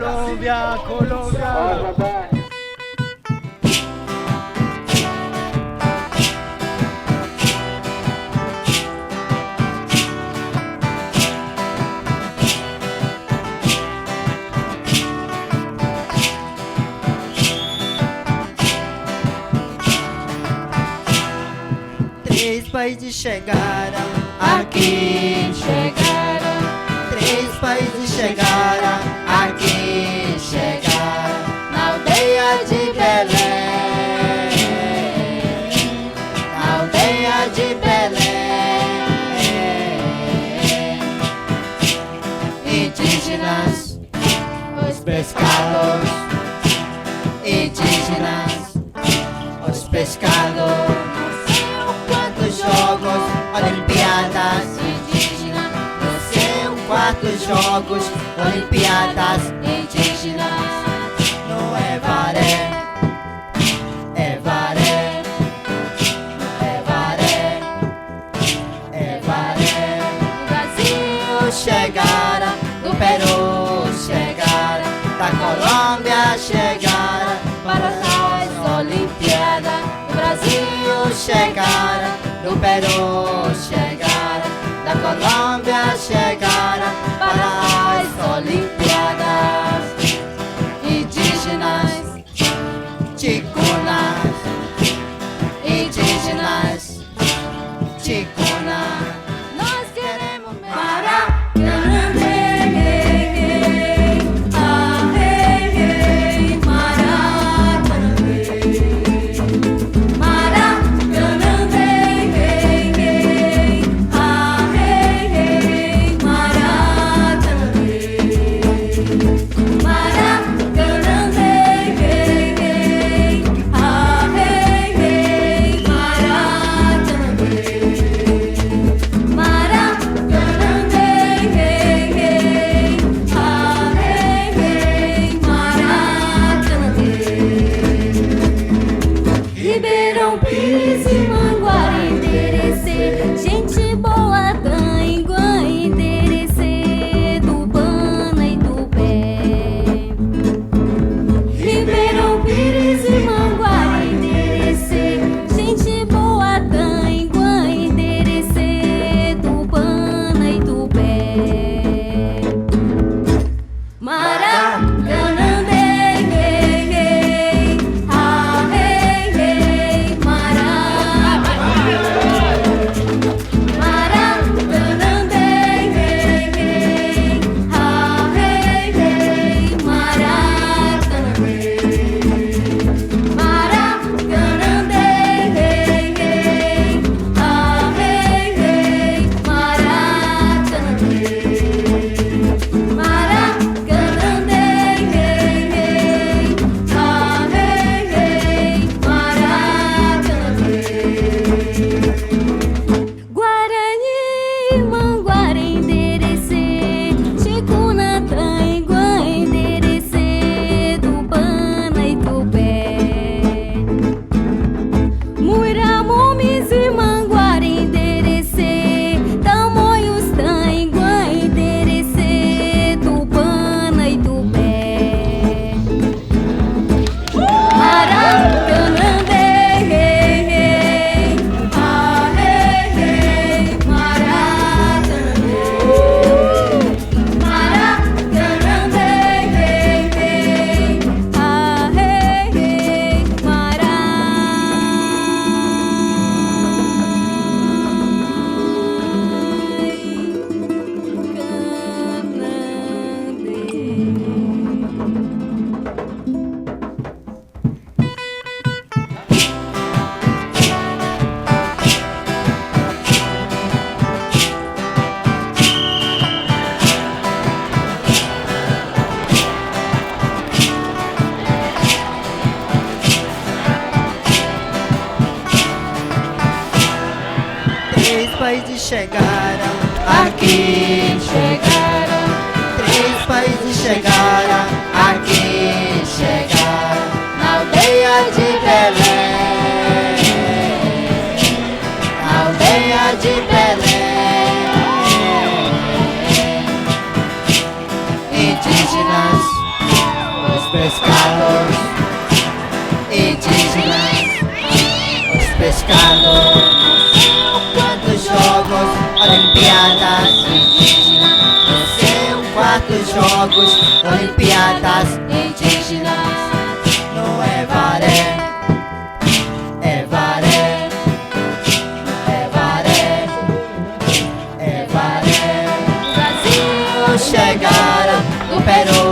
Colômbia, Colômbia. Três países chegaram aqui, chegaram. Três países chegaram aqui, chegaram. Na aldeia de Belém, na aldeia de Belém. Indígenas, os pescados. Indígenas, os pescados. Jogos, Olimpíadas Indígenas, no seu quarto Jogos, Olimpíadas Indígenas. No EWARE, EWARE, EWARE, EWARE. Do Brasil chegaram, do Peru chegaram, da Colômbia chegaram, para as Olimpíadas. Do Brasil chegaram, do Peru chegaram, da Colômbia chegaram, para as Olimpíadas. Indígenas, Ticuna, indígenas, Ticuna. Nós queremos parar. países chegaram aqui, chegaram. 3 países chegaram aqui, chegaram. Na aldeia de Belém, na aldeia de Belém. Indígenas, pescados indígenas, os pescados. Quantos jogos, Olimpíadas Indígenas. No seu quarto jogos, Olimpíadas Indígenas. No EWARE, EWARE, EWARE, EWARE. Brasil chegaram, do Peru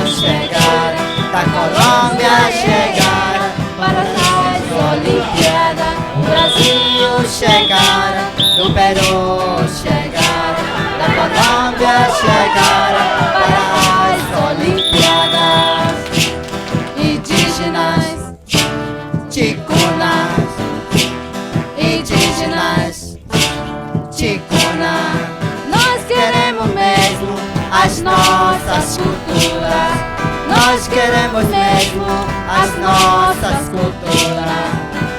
chegaram, da Colômbia chegaram, para as Olimpíadas. O Brasil chegaram, do Peru chegaram, da Colômbia chegaram, para as Olimpíadas. Indígenas, Ticuna, indígenas, Ticuna. Nós queremos mesmo as nossas culturas. Nós queremos mesmo as nossas culturas.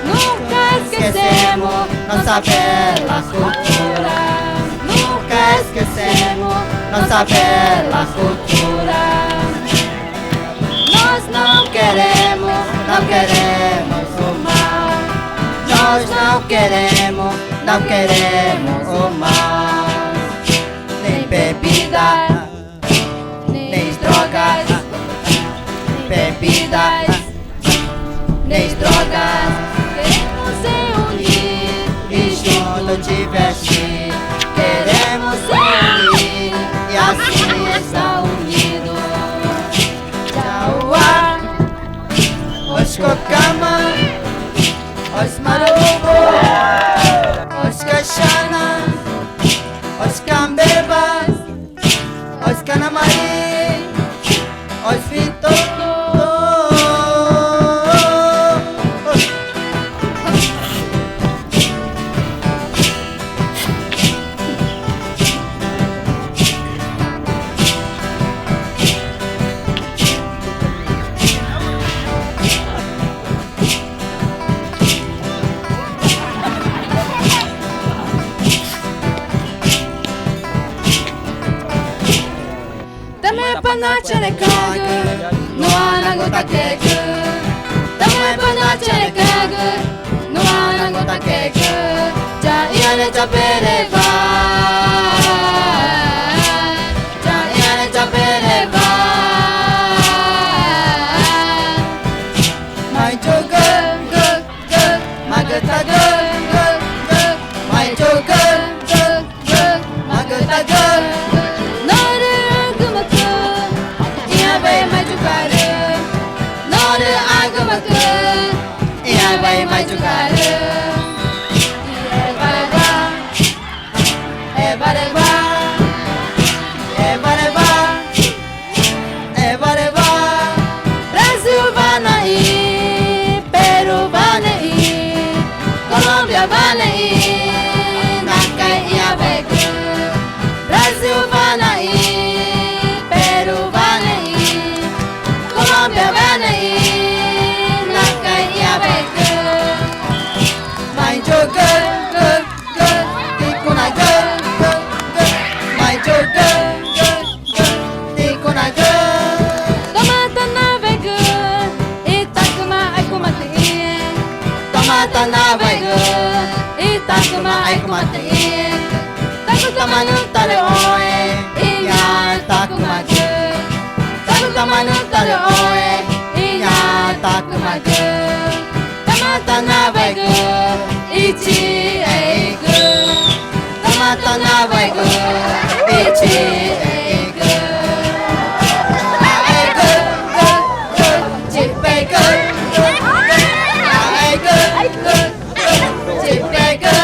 Nunca esquecemos nossa bela cultura. Nunca esquecemos nossa bela cultura. Nós não queremos o mal. Nós não queremos o mal. Nem bebida, nem drogas. Bebidas, nem drogas. Queremos se unir e junto divertir. Queremos se unir e assim estar unidos. Tchauá, os Cocama, os Marubos, os Caixanas, os Cambebas, os Canamari, os Wuitoto. No anagota keke, tamai panache kege. No anagota keke, ja iane ja pereva, ja iane ja pereva. Mai joga, magata mai joga, magata vai mais jogar. Brasil vai naí, Peru vai naí, Colômbia vai naí, Nakai e Avega. Brasil vai naí, Peru vai naí, Colômbia vai naí. Icuma ai kumati, taku tamanu tare oe, inya takumage. Taku tamanu tare oe, inya takumage. Tamata navegu, ichi eigu. Tamata navegu, ichi eigu. Aegu, chipegu, aegu, chipegu.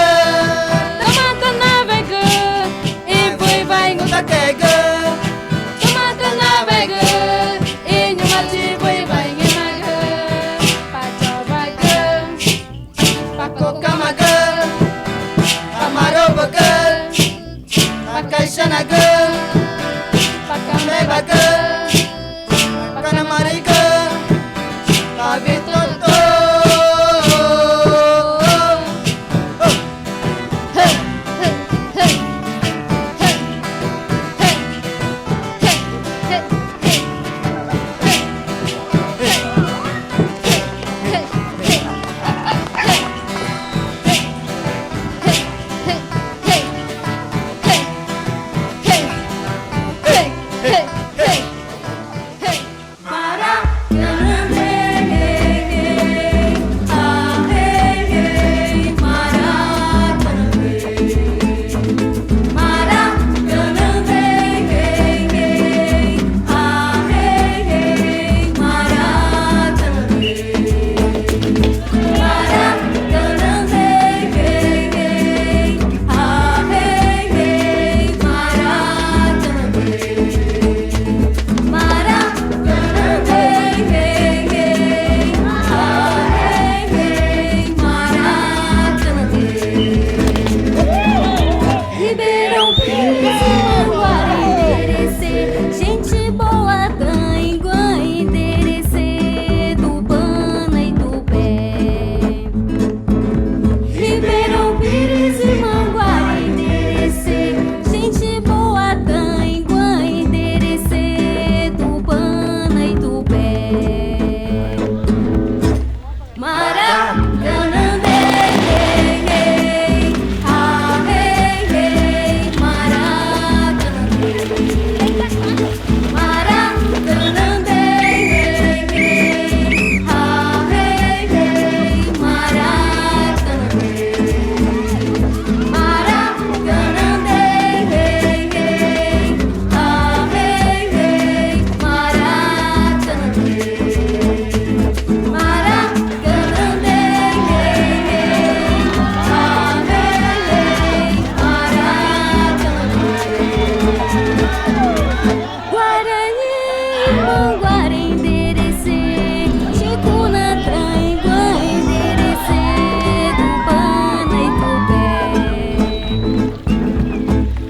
Cocama girl, Cocama girl, manguara enderecê, Ticuna, Tranguá enderecê, Tupana e Tupé.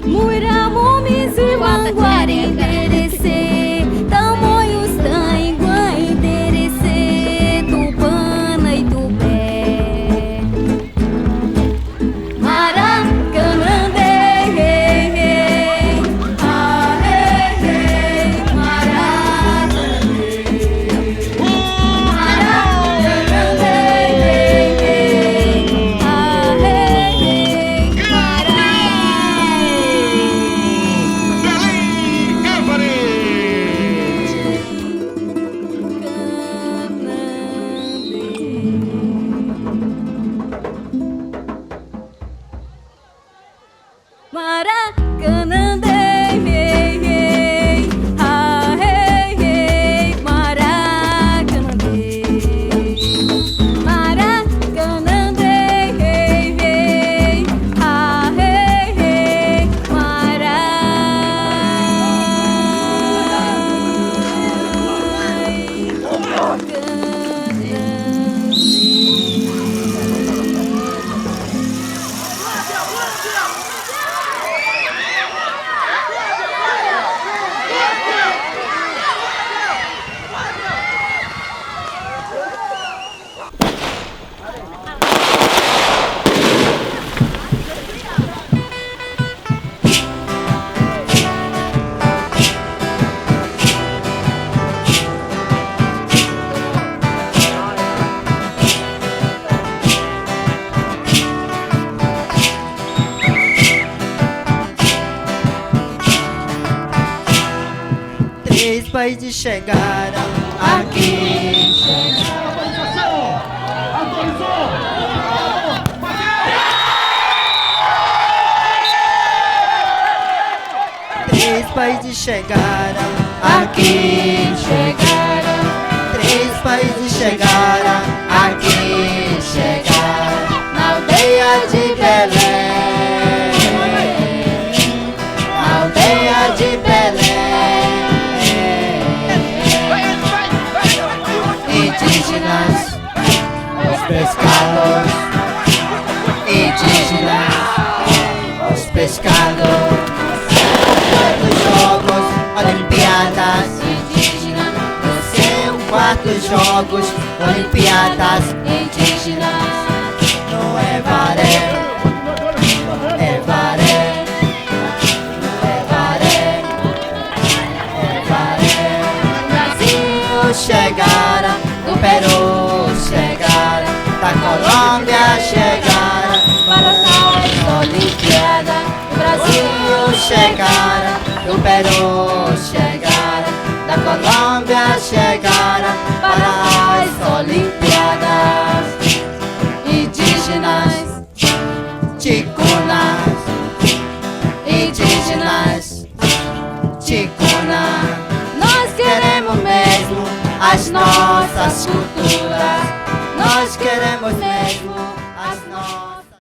Muira, Momes e manguara enderecê, Tamoios, Tranguá enderecê, Tupana e Tupé. Maracanã, países chegaram aqui. Três países chegaram aqui. Três países chegaram aqui. Na aldeia de Belém. Na aldeia de Belém. Indígenas, os pescados. Indígenas, os pescados. Dos Jogos, Olimpíadas Indígenas. Quartos Jogos, Olimpíadas Indígenas. No EWARE, EWARE, EWARE, EWARE. Brasil chegaram, do Peru chegaram, da Colômbia chegaram, para as Olimpíadas. Do Brasil chegaram, do Peru chegaram, da Colômbia chegaram, para as Olimpíadas. Indígenas, Ticunas, indígenas, Ticuna. Nós queremos mesmo as nossas culturas. Nós queremos mesmo